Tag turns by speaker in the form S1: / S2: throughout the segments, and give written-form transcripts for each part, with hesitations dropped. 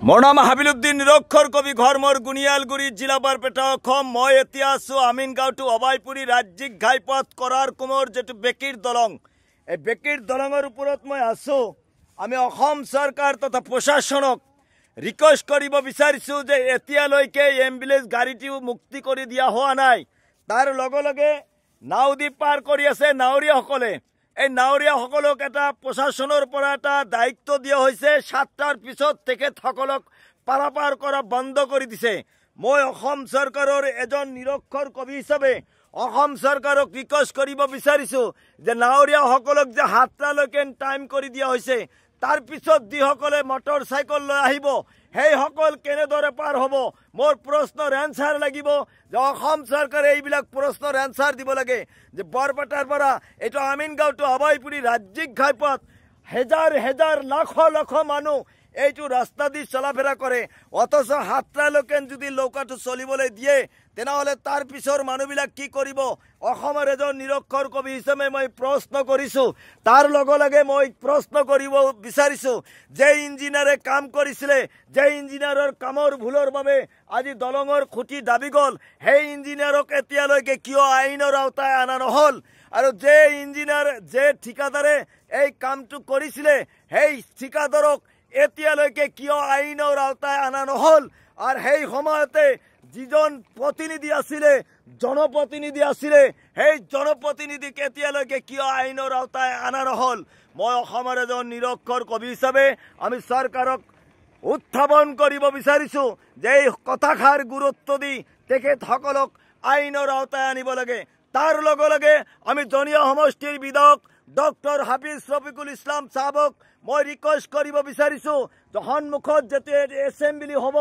S1: মোৰ নাম হাবিলুদ্দিন নিৰক্ষৰ কবি ঘৰ মোৰ গুনিয়ালগুৰি জিলা বাৰপেটা অসম। মই এতিয়া আছোঁ আমিনগাঁও টু অবাইপুৰী ৰাজ্যিক ঘাইপথ কৰাৰ কোমৰ যেটো বেকিৰ দলং, এই বেকিৰ দলঙৰ ওপৰত মই আছোঁ। আমি অসম চৰকাৰ তথা প্ৰশাসনক ৰিকুৱেষ্ট কৰিব বিচাৰিছোঁ যে এতিয়ালৈকে এম্বুলেন্স গাড়ীটিও মুক্তি কৰি দিয়া হোৱা নাই। তাৰ লগে লগে নাওদি পাৰ কৰি আছে নাৱৰীয়াসকলে। এই নাৱৰীয়াসকলক এটা প্ৰশাসনৰ পৰা এটা দায়িত্ব দিয়া হৈছে, 7টাৰ পিছত তেখেতসকলক পাৰাপাৰ কৰা বন্ধ কৰি দিছে। মই অসম চৰকাৰৰ এজন নিৰক্ষৰ কবি হিচাপে অসম চৰকাৰক ৰিকুৱেষ্ট কৰিব বিচাৰিছোঁ যে নাৱৰীয়াসকলক যে 7টালৈকে টাইম কৰি দিয়া হৈছে, তাৰ পিছত যিসকলে মটৰ চাইকেল লৈ আহিব সেইসকল কেনেদৰে পাৰ হ'ব? মোৰ প্ৰশ্নৰ এনচাৰ লাগিব যে অসম চৰকাৰে এইবিলাক প্ৰশ্নৰ এনচাৰ দিব লাগে যে বৰপেটাৰ পৰা এইটো আমিনগাঁও টু অবাইপুৰী ৰাজ্যিক ঘাইপথ হেজাৰ হেজাৰ লাখ লাখ মানুহ এইটো ৰাস্তা দি চলাফেৰা কৰে, অথচ 7টালৈকে যদি নৌকাটো চলিবলৈ দিয়ে তেনেহ'লে তাৰ পিছৰ মানুহবিলাক কি কৰিব? অসমৰ এজন নিৰক্ষৰ কবি হিচাপে মই প্ৰশ্ন কৰিছোঁ। তাৰ লগে লগে মই প্ৰশ্ন কৰিব বিচাৰিছোঁ যে ইঞ্জিনিয়াৰে কাম কৰিছিলে, যে ইঞ্জিনিয়াৰৰ কামৰ ভুলৰ বাবে আজি দলঙৰ খুঁটি দাবি গ'ল, সেই ইঞ্জিনিয়াৰক এতিয়ালৈকে কিয় আইনৰ আওতায় অনা নহ'ল? আৰু যে ইঞ্জিনিয়াৰ যে ঠিকাদাৰে এই কামটো কৰিছিলে সেই ঠিকাদাৰক এতিয়ালৈকে কিয় আইনৰ আওতায় অনা নহ'ল? আৰু সেই সময়তে যিজন প্ৰতিনিধি আছিলে, জনপ্ৰতিনিধি আছিলে, সেই জনপ্ৰতিনিধিক এতিয়ালৈকে কিয় আইনৰ আওতায় অনা নহ'ল? মই অসমৰ এজন নিৰক্ষৰ কবি হিচাপে আমি চৰকাৰক উত্থাপন কৰিব বিচাৰিছোঁ যে এই কথাষাৰ গুৰুত্ব দি তেখেতসকলক আইনৰ আওতায় আনিব লাগে। তাৰ লগে লগে আমি জনীয়া সমষ্টিৰ বিধায়ক ডক্টৰ হাফিজ ৰফিকুল ইছলাম চাহাবক মই ৰিকুৱেষ্ট কৰিব বিচাৰিছোঁ যে সন্মুখত যেতিয়া এছেম্বলি হ'ব,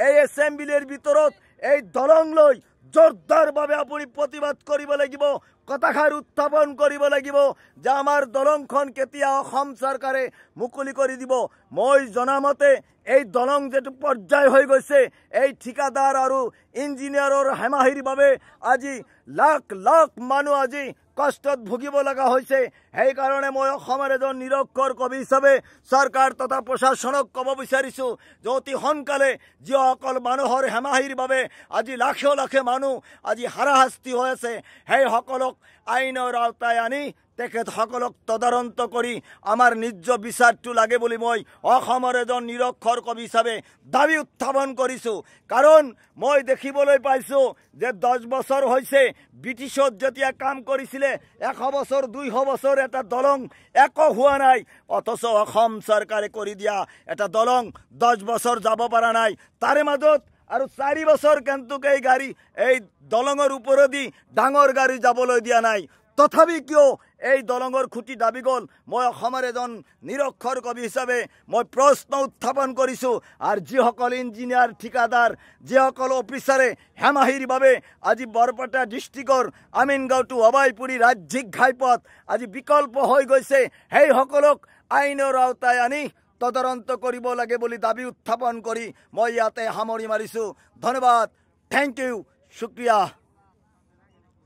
S1: এই এছেম্বলিৰ ভিতৰত এই দলং লৈ জোৰদাৰভাৱে আপুনি প্ৰতিবাদ কৰিব লাগিব, কথাষাৰ উত্থাপন কৰিব লাগিব যে আমাৰ দলংখন কেতিয়া অসম চৰকাৰে মুকলি কৰি দিব। মই জনামতে এই দলং যেটো পৰ্যায় হৈ গৈছে, এই ঠিকাদাৰ আৰু ইঞ্জিনিয়াৰৰ হেমাহিৰ বাবে আজি লাখ লাখ মানুহ আজি কষ্টত ভুগিব লগা হৈছে। সেইকাৰণে মই অসমৰ এজন নিৰক্ষৰ কবি হিচাপে চৰকাৰ তথা প্ৰশাসনক ক'ব বিচাৰিছোঁ যে অতি সোনকালে যিসকল মানুহৰ হেমাহিৰ বাবে আজি লাখে লাখে মানুহ আজি হাৰাশাস্তি হৈ আছে, সেইসকলক আইনৰ আওতায় আনি তেখেতসকলক তদন্ত কৰি আমাৰ নিজ বিচাৰটো লাগে বুলি মই অসমৰ এজন নিৰক্ষৰ কবি হিচাপে দাবী উত্থাপন কৰিছোঁ। কাৰণ মই দেখিবলৈ পাইছোঁ যে 10 বছৰ হৈছে ব্ৰিটিছত যেতিয়া কাম কৰিছিলে, 100 বছৰ 200 বছৰ এটা দলং একো হোৱা নাই, অথচ অসম চৰকাৰে কৰি দিয়া এটা দলং 10 বছৰ যাব পৰা নাই। তাৰে মাজত আৰু 4 বছৰ কিন্তু এই দলঙৰ ওপৰেদি ডাঙৰ গাড়ী যাবলৈ দিয়া নাই। তথাপি কিয় এই দলঙৰ খুঁটি দাবি গ'ল? মই অসমৰ এজন নিৰক্ষৰ কবি হিচাপে মই প্ৰশ্ন উত্থাপন কৰিছোঁ। আৰু যিসকল ইঞ্জিনিয়াৰ ঠিকাদাৰ, যিসকল অফিচাৰে হেমাহিৰ বাবে আজি বৰপেটা ডিষ্ট্ৰিক্টৰ আমিনগাঁও টু অবাইপুৰী ৰাজ্যিক ঘাইপথ আজি বিকল্প হৈ গৈছে, সেইসকলক আইনৰ আওতায় আনি তদন্ত কৰিব লাগে বুলি দাবী উত্থাপন কৰি মই ইয়াতে সামৰি মাৰিছোঁ। ধন্যবাদ, থেংক ইউ, শুক্ৰিয়া।